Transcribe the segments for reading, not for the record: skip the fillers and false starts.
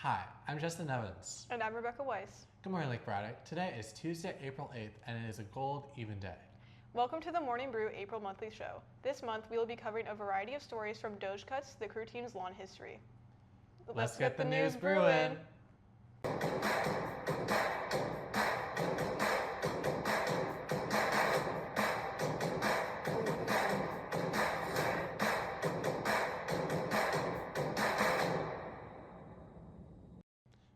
Hi, I'm Justin Evans. And I'm Rebecca Weiss. Good morning, Lake Braddock. Today is Tuesday, April 8th, and it is a gold even day. Welcome to the Morning Brew April monthly show. This month, we will be covering a variety of stories from Doge cuts to the crew team's lawn history. Let's get the news brewing!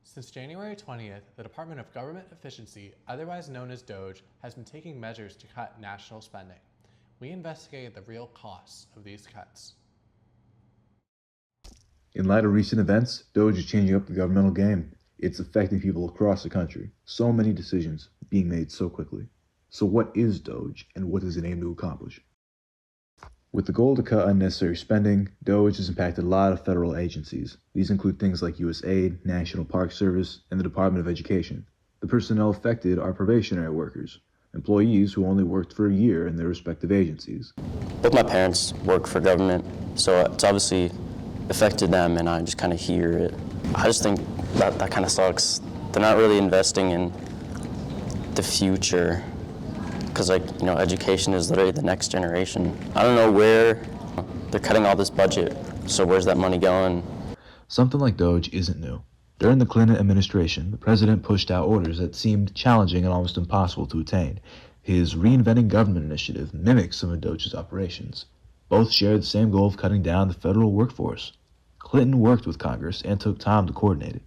Since January 20th, the Department of Government Efficiency, otherwise known as DOGE, has been taking measures to cut national spending. We investigated the real costs of these cuts. In light of recent events, DOGE is changing up the governmental game. It's affecting people across the country. So many decisions being made so quickly. So what is DOGE and what does it aim to accomplish? With the goal to cut unnecessary spending, DOGE has impacted a lot of federal agencies. These include things like USAID, National Park Service, and the Department of Education. The personnel affected are probationary workers, employees who only worked for a year in their respective agencies. Both my parents work for government, so it's obviously affected them, and I just kind of hear it. I just think that kind of sucks. They're not really investing in the future. Because education is literally the next generation. I don't know where they're cutting all this budget, so where's that money going? Something like DOGE isn't new. During the Clinton administration, the president pushed out orders that seemed challenging and almost impossible to attain. His Reinventing Government initiative mimics some of DOGE's operations. Both share the same goal of cutting down the federal workforce. Clinton worked with Congress and took time to coordinate it.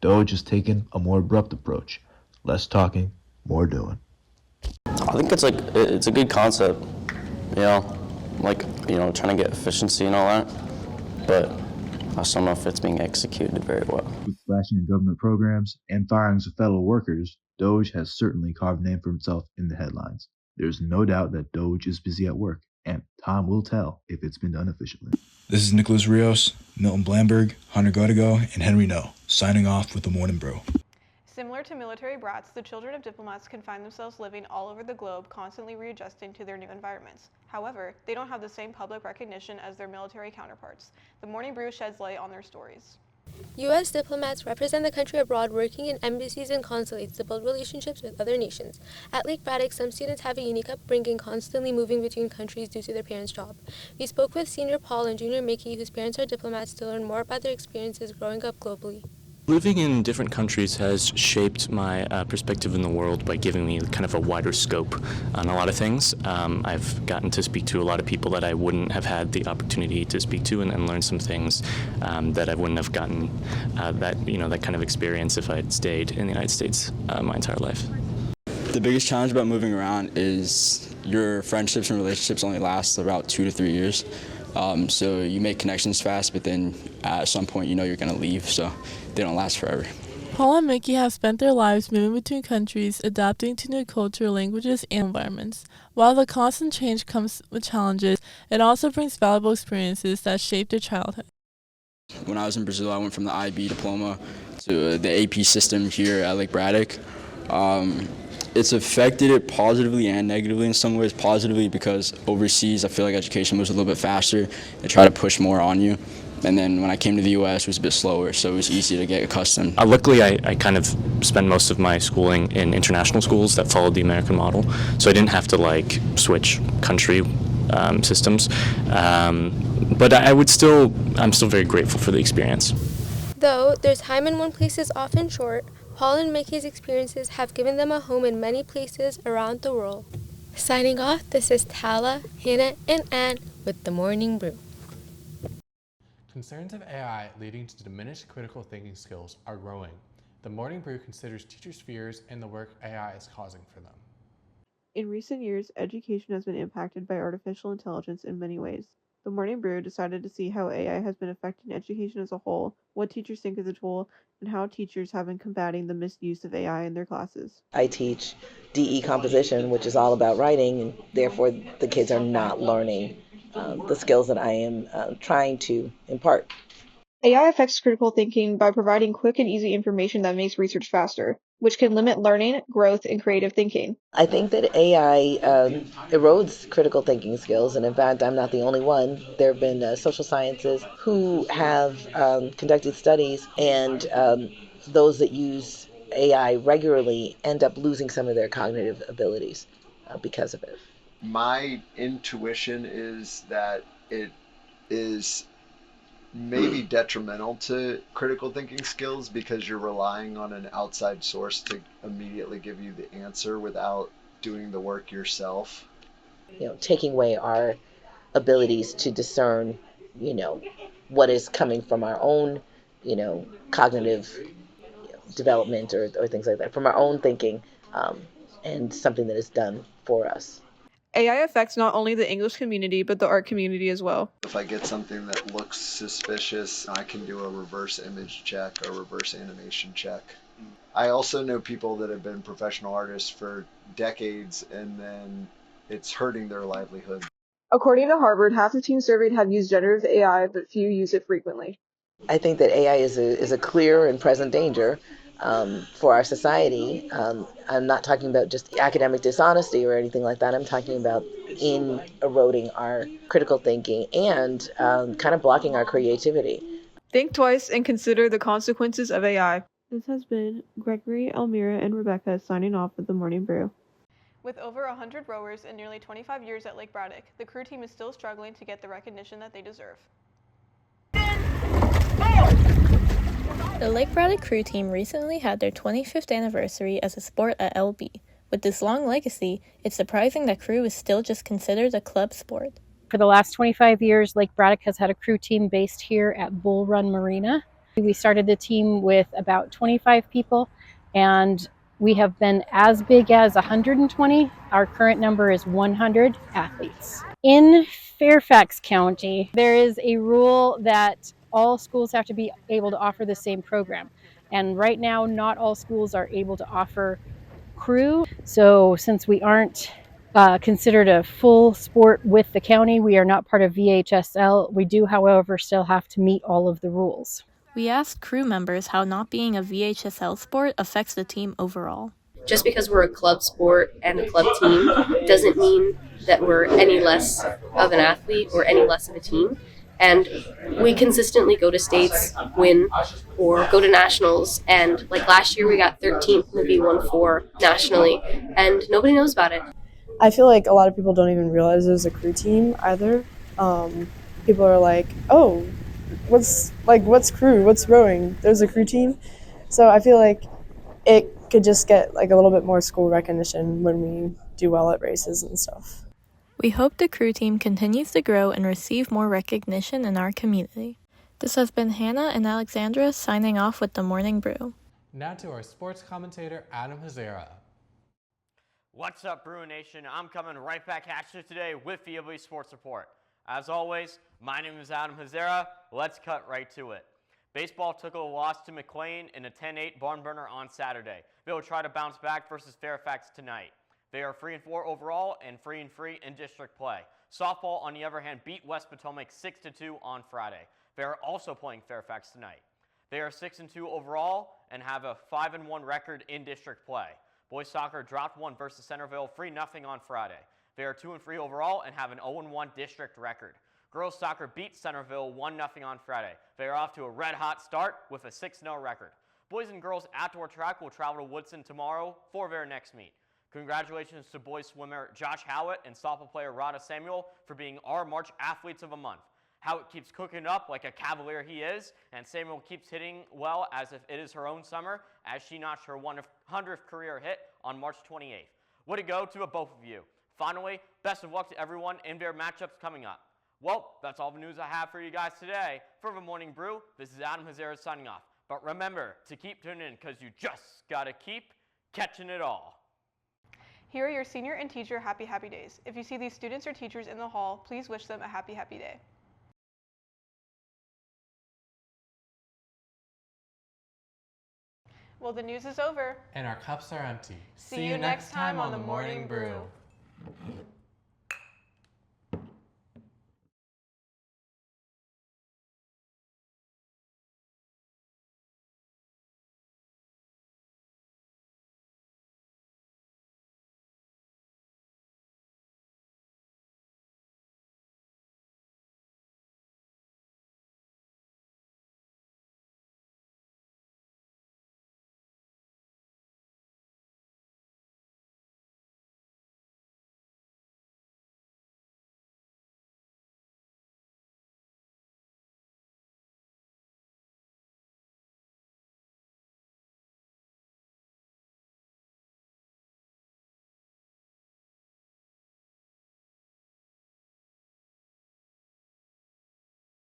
DOGE has taken a more abrupt approach. Less talking, more doing. I think it's a good concept, trying to get efficiency and all that, but I just don't know if it's being executed very well. With slashing in government programs and firings of federal workers, DOGE has certainly carved a name for himself in the headlines. There's no doubt that DOGE is busy at work, and time will tell if it's been done efficiently. This is Nicholas Rios, Milton Blamberg, Hunter Godigo, and Henry No, signing off with the Morning Bru. Similar to military brats, the children of diplomats can find themselves living all over the globe, constantly readjusting to their new environments. However, they don't have the same public recognition as their military counterparts. The Morning Brew sheds light on their stories. U.S. diplomats represent the country abroad, working in embassies and consulates to build relationships with other nations. At Lake Braddock, some students have a unique upbringing, constantly moving between countries due to their parents' job. We spoke with senior Paul and junior Mickey, whose parents are diplomats, to learn more about their experiences growing up globally. Living in different countries has shaped my perspective in the world by giving me kind of a wider scope on a lot of things. I've gotten to speak to a lot of people that I wouldn't have had the opportunity to speak to, and learn some things that I wouldn't have gotten that kind of experience if I had stayed in the United States my entire life. The biggest challenge about moving around is your friendships and relationships only last about 2 to 3 years. So you make connections fast, but then at some point you're going to leave, so they don't last forever. Paul and Mickey have spent their lives moving between countries, adapting to new culture, languages, and environments. While the constant change comes with challenges, it also brings valuable experiences that shape their childhood. When I was in Brazil, I went from the IB diploma to the AP system here at Lake Braddock. It's affected it positively and negatively in some ways. Positively because overseas I feel like education moves a little bit faster. They try to push more on you. And then when I came to the U.S., it was a bit slower, so it was easy to get accustomed. Luckily, I kind of spent most of my schooling in international schools that followed the American model, so I didn't have to switch country systems. But I'm still very grateful for the experience. Though their time in one place is often short, Paul and Mickey's experiences have given them a home in many places around the world. Signing off, this is Tala, Hannah, and Ann with the Morning Brew. Concerns of AI leading to diminished critical thinking skills are growing. The Morning Brew considers teachers' fears and the work AI is causing for them. In recent years, education has been impacted by artificial intelligence in many ways. The Morning Brew decided to see how AI has been affecting education as a whole, what teachers think of the tool, and how teachers have been combating the misuse of AI in their classes. I teach DE composition, which is all about writing, and therefore the kids are not learning the skills that I am trying to impart. AI affects critical thinking by providing quick and easy information that makes research faster. which can limit learning, growth, and creative thinking. I think that AI erodes critical thinking skills, and in fact, I'm not the only one. There have been social sciences who have conducted studies, and those that use AI regularly end up losing some of their cognitive abilities because of it. My intuition is that it is maybe detrimental to critical thinking skills because you're relying on an outside source to immediately give you the answer without doing the work yourself. Taking away our abilities to discern, what is coming from our own, cognitive development or things like that, from our own thinking, and something that is done for us. AI affects not only the English community, but the art community as well. If I get something that looks suspicious, I can do a reverse image check or reverse animation check. I also know people that have been professional artists for decades and then it's hurting their livelihood. According to Harvard, half the teams surveyed have used generative AI, but few use it frequently. I think that AI is a clear and present danger for our society. I'm not talking about just academic dishonesty or anything like that. I'm talking about in eroding our critical thinking and kind of blocking our creativity. Think twice and consider the consequences of AI. This has been Gregory, Elmira, and Rebecca signing off with the Morning Brew. With over 100 rowers and nearly 25 years at Lake Braddock, the crew team is still struggling to get the recognition that they deserve. The Lake Braddock crew team recently had their 25th anniversary as a sport at LB. With this long legacy, it's surprising that crew is still just considered a club sport. For the last 25 years, Lake Braddock has had a crew team based here at Bull Run Marina. We started the team with about 25 people, and we have been as big as 120. Our current number is 100 athletes. In Fairfax County, there is a rule that all schools have to be able to offer the same program. And right now, not all schools are able to offer crew. So since we aren't considered a full sport with the county, we are not part of VHSL. We do, however, still have to meet all of the rules. We asked crew members how not being a VHSL sport affects the team overall. Just because we're a club sport and a club team doesn't mean that we're any less of an athlete or any less of a team. And we consistently go to states, win, or go to nationals. And like last year, we got 13th in the V1-4 nationally, and nobody knows about it. I feel like a lot of people don't even realize there's a crew team either. People are like, oh, what's crew? What's rowing? There's a crew team. So I feel like it could just get like a little bit more school recognition when we do well at races and stuff. We hope the crew team continues to grow and receive more recognition in our community. This has been Hannah and Alexandra signing off with the Morning Brew. Now to our sports commentator, Adam Hazara. What's up, Brew Nation? I'm coming right back at you today with the VOB Sports Report. As always, my name is Adam Hazara. Let's cut right to it. Baseball took a loss to McLean in a 10-8 barn burner on Saturday. They will try to bounce back versus Fairfax tonight. They are 3-4 overall and 3-3 in district play. Softball, on the other hand, beat West Potomac 6-2 on Friday. They are also playing Fairfax tonight. They are 6-2 overall and have a 5-1 record in district play. Boys soccer dropped one versus Centerville 3-0 on Friday. They are 2-3 overall and have an 0-1 district record. Girls soccer beat Centerville 1-0 on Friday. They are off to a red-hot start with a 6-0 record. Boys and girls outdoor track will travel to Woodson tomorrow for their next meet. Congratulations to boys swimmer Josh Howitt and softball player Rada Samuel for being our March Athletes of the Month. Howitt keeps cooking up like a Cavalier he is, and Samuel keeps hitting well as if it is her own summer as she notched her 100th career hit on March 28th. Way to go to both of you. Finally, best of luck to everyone in their matchups coming up. Well, that's all the news I have for you guys today. For the Morning Brew, this is Adam Hazara signing off. But remember to keep tuning in because you just gotta keep catching it all. Here are your senior and teacher happy days. If you see these students or teachers in the hall, please wish them a happy day. Well, the news is over. And our cups are empty. See you next time on the Morning Brew.